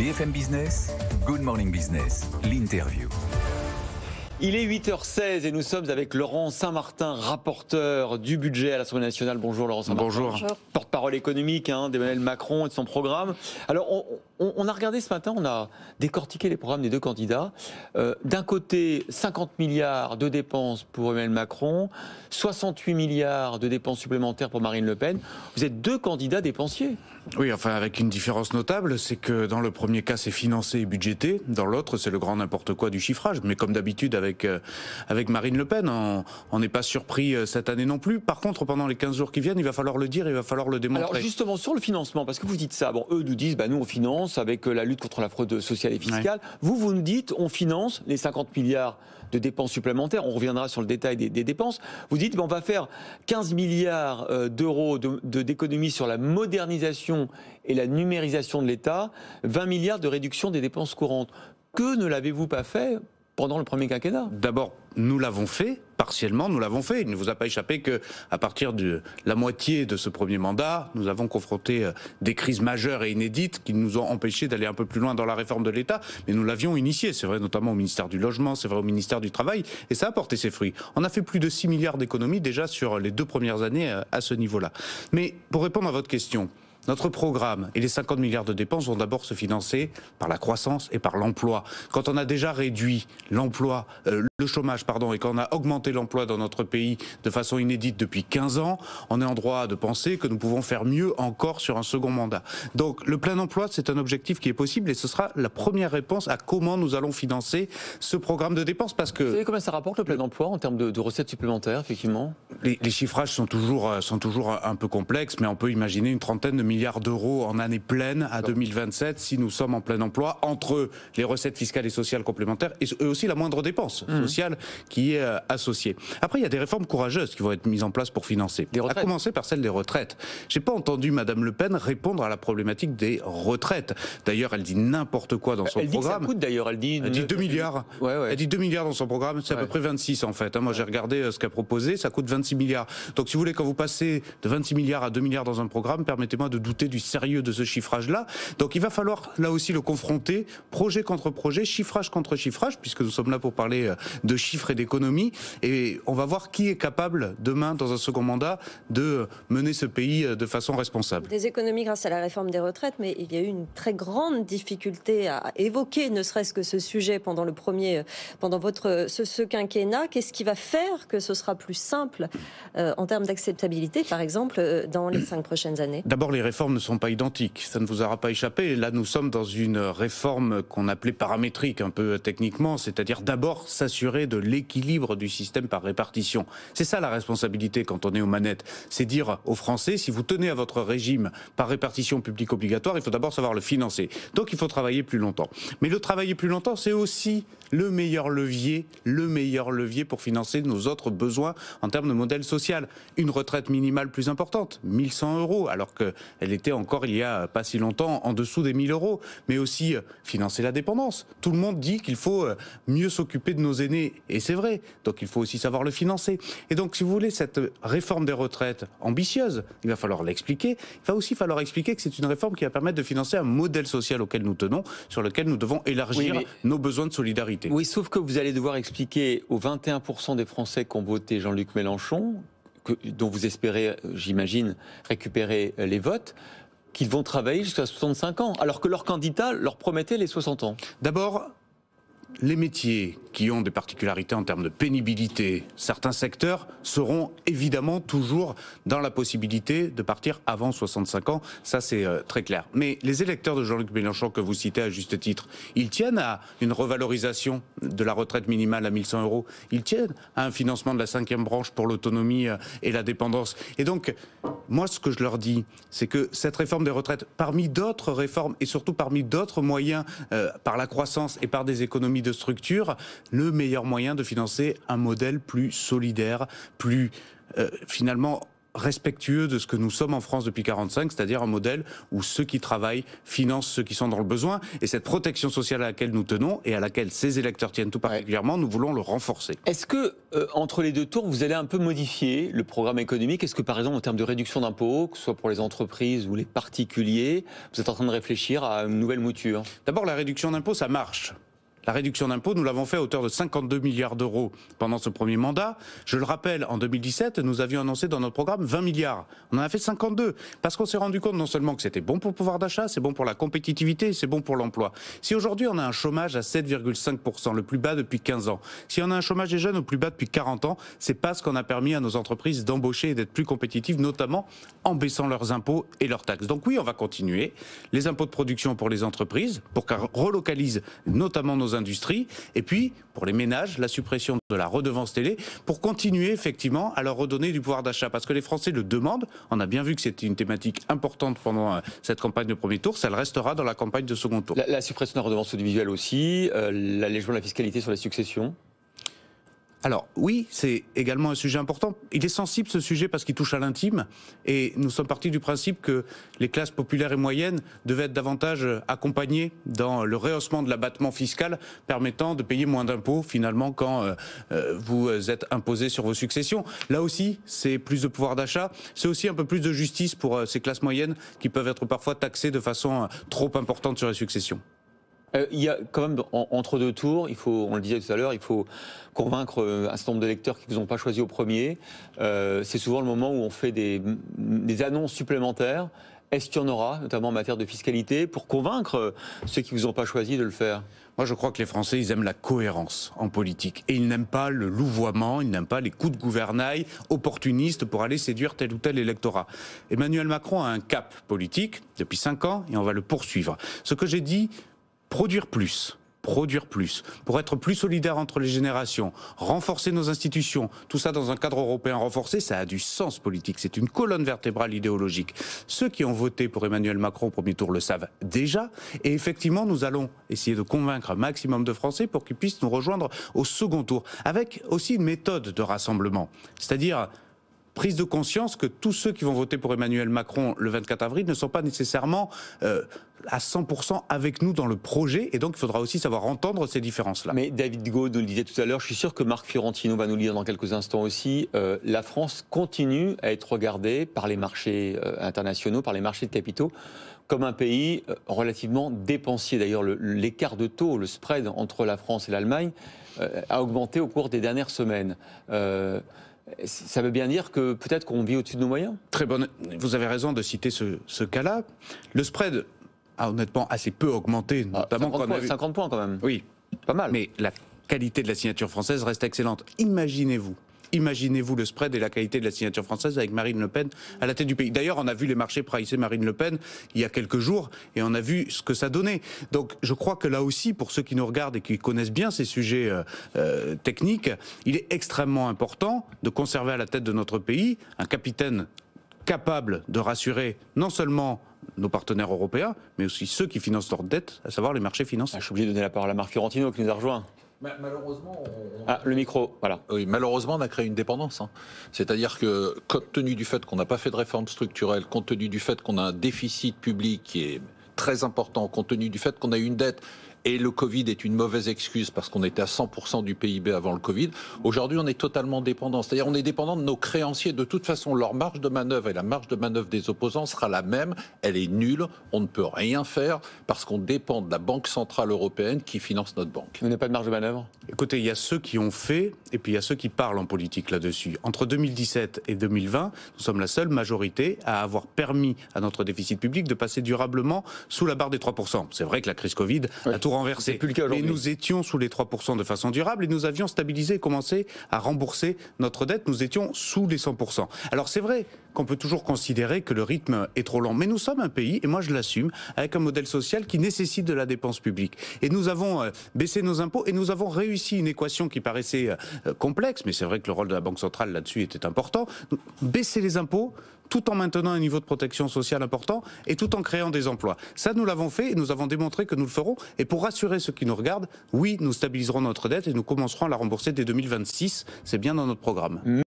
BFM Business, Good Morning Business, l'interview. Il est 8h16 et nous sommes avec Laurent Saint-Martin, rapporteur du budget à l'Assemblée nationale. Bonjour Laurent Saint-Martin. Bonjour. Porte-parole économique d'Emmanuel Macron et de son programme. Alors on a regardé ce matin, on a décortiqué les programmes des deux candidats. D'un côté, 50 milliards de dépenses pour Emmanuel Macron, 68 milliards de dépenses supplémentaires pour Marine Le Pen. Vous êtes deux candidats dépensiers. Oui, enfin avec une différence notable, c'est que dans le premier cas c'est financé et budgété, dans l'autre c'est le grand n'importe quoi du chiffrage. Mais comme d'habitude avec Marine Le Pen, on n'est pas surpris cette année non plus. Par contre, pendant les 15 jours qui viennent, il va falloir le dire, il va falloir le démontrer. Alors justement sur le financement, parce que vous dites ça, bon eux nous disent nous on finance avec la lutte contre la fraude sociale et fiscale. Ouais. Vous nous dites on finance les 50 milliards de dépenses supplémentaires, on reviendra sur le détail des dépenses. Vous dites on va faire 15 milliards d'euros d'économies sur la modernisation et la numérisation de l'État, 20 milliards de réduction des dépenses courantes. Que ne l'avez-vous pas fait pendant le premier quinquennat? D'abord, nous l'avons fait, partiellement, nous l'avons fait. Il ne vous a pas échappé qu'à partir de la moitié de ce premier mandat, nous avons confronté des crises majeures et inédites qui nous ont empêchés d'aller un peu plus loin dans la réforme de l'État. Mais nous l'avions initié, c'est vrai notamment au ministère du Logement, c'est vrai au ministère du Travail, et ça a porté ses fruits. On a fait plus de 6 milliards d'économies déjà sur les 2 premières années à ce niveau-là. Mais pour répondre à votre question, notre programme et les 50 milliards de dépenses vont d'abord se financer par la croissance et par l'emploi. Quand on a déjà réduit l'emploi, le chômage, et qu'on a augmenté l'emploi dans notre pays de façon inédite depuis 15 ans, on est en droit de penser que nous pouvons faire mieux encore sur un second mandat. Donc le plein emploi, c'est un objectif qui est possible et ce sera la première réponse à comment nous allons financer ce programme de dépenses. Parce que vous savez combien ça rapporte le plein emploi en termes de recettes supplémentaires, effectivement? Les chiffrages sont toujours un peu complexes, mais on peut imaginer une trentaine de milliards d'euros en année pleine à 2027 si nous sommes en plein emploi, entre les recettes fiscales et sociales complémentaires et aussi la moindre dépense sociale qui est associée. Après, il y a des réformes courageuses qui vont être mises en place pour financer. À commencer par celle des retraites. J'ai pas entendu Madame Le Pen répondre à la problématique des retraites. D'ailleurs, elle dit n'importe quoi dans son programme. Dit que ça coûte d'ailleurs, elle dit 2 milliards. Elle dit 2 milliards dans son programme, c'est à peu près 26 en fait. Moi j'ai regardé ce qu'a proposé, ça coûte 26 milliards. Donc si vous voulez, quand vous passez de 26 milliards à 2 milliards dans un programme, permettez-moi de douter du sérieux de ce chiffrage-là. Donc il va falloir là aussi le confronter, projet contre projet, chiffrage contre chiffrage, puisque nous sommes là pour parler de chiffres et d'économie, et on va voir qui est capable demain, dans un second mandat, de mener ce pays de façon responsable. Des économies grâce à la réforme des retraites, mais il y a eu une très grande difficulté à évoquer ne serait-ce que ce sujet pendant ce quinquennat. Qu'est-ce qui va faire que ce sera plus simple en termes d'acceptabilité, par exemple, dans les 5 prochaines années? D'abord, les réformes ne sont pas identiques. Ça ne vous aura pas échappé. Là, nous sommes dans une réforme qu'on appelait paramétrique, un peu techniquement, c'est-à-dire d'abord s'assurer de l'équilibre du système par répartition. C'est ça la responsabilité quand on est aux manettes. C'est dire aux Français, si vous tenez à votre régime par répartition publique obligatoire, il faut d'abord savoir le financer. Donc il faut travailler plus longtemps. Mais le travailler plus longtemps, c'est aussi le meilleur levier pour financer nos autres besoins en termes de modèle social. Une retraite minimale plus importante, 1100 €, alors qu'elle était encore il y a pas si longtemps en dessous des 1000 €. Mais aussi financer la dépendance. Tout le monde dit qu'il faut mieux s'occuper de nos aînés, et c'est vrai. Donc il faut aussi savoir le financer. Et donc si vous voulez, cette réforme des retraites ambitieuse, il va falloir l'expliquer. Il va aussi falloir expliquer que c'est une réforme qui va permettre de financer un modèle social auquel nous tenons, sur lequel nous devons élargir nos besoins de solidarité. Oui, sauf que vous allez devoir expliquer aux 21% des Français qui ont voté Jean-Luc Mélenchon, dont vous espérez, j'imagine, récupérer les votes, qu'ils vont travailler jusqu'à 65 ans, alors que leur candidat leur promettait les 60 ans. D'abord, les métiers qui ont des particularités en termes de pénibilité, certains secteurs seront évidemment toujours dans la possibilité de partir avant 65 ans, ça c'est très clair. Mais les électeurs de Jean-Luc Mélenchon que vous citez à juste titre, ils tiennent à une revalorisation de la retraite minimale à 1100 €, ils tiennent à un financement de la 5e branche pour l'autonomie et la dépendance. Et donc, moi ce que je leur dis, c'est que cette réforme des retraites, parmi d'autres réformes et surtout parmi d'autres moyens, par la croissance et par des économies de structure, le meilleur moyen de financer un modèle plus solidaire, plus finalement respectueux de ce que nous sommes en France depuis 1945, c'est-à-dire un modèle où ceux qui travaillent financent ceux qui sont dans le besoin. Et cette protection sociale à laquelle nous tenons et à laquelle ces électeurs tiennent tout particulièrement, nous voulons le renforcer. Est-ce que, entre les deux tours, vous allez un peu modifier le programme économique? Est-ce que, par exemple, en termes de réduction d'impôts, que ce soit pour les entreprises ou les particuliers, vous êtes en train de réfléchir à une nouvelle mouture? D'abord, la réduction d'impôts, ça marche. La réduction d'impôts, nous l'avons fait à hauteur de 52 milliards d'euros pendant ce premier mandat. Je le rappelle, en 2017, nous avions annoncé dans notre programme 20 milliards. On en a fait 52, parce qu'on s'est rendu compte non seulement que c'était bon pour le pouvoir d'achat, c'est bon pour la compétitivité, c'est bon pour l'emploi. Si aujourd'hui on a un chômage à 7,5%, le plus bas depuis 15 ans, si on a un chômage des jeunes au plus bas depuis 40 ans, c'est parce qu'on a permis à nos entreprises d'embaucher et d'être plus compétitives, notamment en baissant leurs impôts et leurs taxes. Donc oui, on va continuer. Les impôts de production pour les entreprises, pour qu'elles relocalisent notamment nos industries, et puis pour les ménages, la suppression de la redevance télé, pour continuer effectivement à leur redonner du pouvoir d'achat, parce que les Français le demandent. On a bien vu que c'était une thématique importante pendant cette campagne de premier tour, ça le restera dans la campagne de second tour. La suppression de la redevance audiovisuelle aussi, l'allègement de la fiscalité sur les successions. Alors oui, c'est également un sujet important. Il est sensible ce sujet parce qu'il touche à l'intime et nous sommes partis du principe que les classes populaires et moyennes devaient être davantage accompagnées dans le rehaussement de l'abattement fiscal permettant de payer moins d'impôts finalement quand vous êtes imposé sur vos successions. Là aussi, c'est plus de pouvoir d'achat, c'est aussi un peu plus de justice pour ces classes moyennes qui peuvent être parfois taxées de façon trop importante sur les successions. Il y a quand même, entre deux tours, on le disait tout à l'heure, il faut convaincre un certain nombre d'électeurs qui ne vous ont pas choisi au premier. C'est souvent le moment où on fait des annonces supplémentaires. Est-ce qu'il y en aura, notamment en matière de fiscalité, pour convaincre ceux qui ne vous ont pas choisi de le faire? Moi, je crois que les Français, ils aiment la cohérence en politique. Et ils n'aiment pas le louvoiement, ils n'aiment pas les coups de gouvernail opportunistes pour aller séduire tel ou tel électorat. Emmanuel Macron a un cap politique depuis 5 ans et on va le poursuivre. Ce que j'ai dit, produire plus, pour être plus solidaire entre les générations, renforcer nos institutions, tout ça dans un cadre européen renforcé, ça a du sens politique, c'est une colonne vertébrale idéologique. Ceux qui ont voté pour Emmanuel Macron au premier tour le savent déjà, et effectivement nous allons essayer de convaincre un maximum de Français pour qu'ils puissent nous rejoindre au second tour, avec aussi une méthode de rassemblement, c'est-à-dire prise de conscience que tous ceux qui vont voter pour Emmanuel Macron le 24 avril ne sont pas nécessairement à 100% avec nous dans le projet, et donc il faudra aussi savoir entendre ces différences-là. Mais David Gaud nous le disait tout à l'heure, je suis sûr que Marc Fiorentino va nous le dire dans quelques instants aussi, la France continue à être regardée par les marchés internationaux, par les marchés de capitaux, comme un pays relativement dépensier. D'ailleurs, l'écart de taux, le spread entre la France et l'Allemagne a augmenté au cours des dernières semaines. Ça veut bien dire que peut-être qu'on vit au-dessus de nos moyens? Très bonne. Vous avez raison de citer ce cas-là. Le spread a honnêtement assez peu augmenté, notamment 50 points quand même. Oui, pas mal. Mais la qualité de la signature française reste excellente. Imaginez-vous le spread et la qualité de la signature française avec Marine Le Pen à la tête du pays. D'ailleurs, on a vu les marchés pricer Marine Le Pen il y a quelques jours et on a vu ce que ça donnait. Donc je crois que là aussi, pour ceux qui nous regardent et qui connaissent bien ces sujets techniques, il est extrêmement important de conserver à la tête de notre pays un capitaine capable de rassurer non seulement nos partenaires européens, mais aussi ceux qui financent leur dette, à savoir les marchés financiers. Je suis obligé de donner la parole à Marc Fiorentino qui nous a rejoint. Malheureusement, le micro, voilà. Oui, malheureusement, on a créé une dépendance. C'est-à-dire que, compte tenu du fait qu'on n'a pas fait de réforme structurelle, compte tenu du fait qu'on a un déficit public qui est très important, compte tenu du fait qu'on a une dette, et le Covid est une mauvaise excuse parce qu'on était à 100% du PIB avant le Covid. Aujourd'hui, on est totalement dépendant. C'est-à-dire on est dépendant de nos créanciers. De toute façon, leur marge de manœuvre et la marge de manœuvre des opposants sera la même. Elle est nulle. On ne peut rien faire parce qu'on dépend de la Banque Centrale Européenne qui finance notre banque. Vous n'avez pas de marge de manœuvre? Écoutez, il y a ceux qui ont fait et puis il y a ceux qui parlent en politique là-dessus. Entre 2017 et 2020, nous sommes la seule majorité à avoir permis à notre déficit public de passer durablement sous la barre des 3%. C'est vrai que la crise Covid a tout renversé. Mais nous étions sous les 3% de façon durable et nous avions stabilisé et commencé à rembourser notre dette. Nous étions sous les 100%. Alors c'est vrai qu'on peut toujours considérer que le rythme est trop lent. Mais nous sommes un pays, et moi je l'assume, avec un modèle social qui nécessite de la dépense publique. Et nous avons baissé nos impôts et nous avons réussi une équation qui paraissait complexe, mais c'est vrai que le rôle de la Banque centrale là-dessus était important. Baisser les impôts tout en maintenant un niveau de protection sociale important et tout en créant des emplois. Ça, nous l'avons fait et nous avons démontré que nous le ferons. Et pour rassurer ceux qui nous regardent, oui, nous stabiliserons notre dette et nous commencerons à la rembourser dès 2026. C'est bien dans notre programme.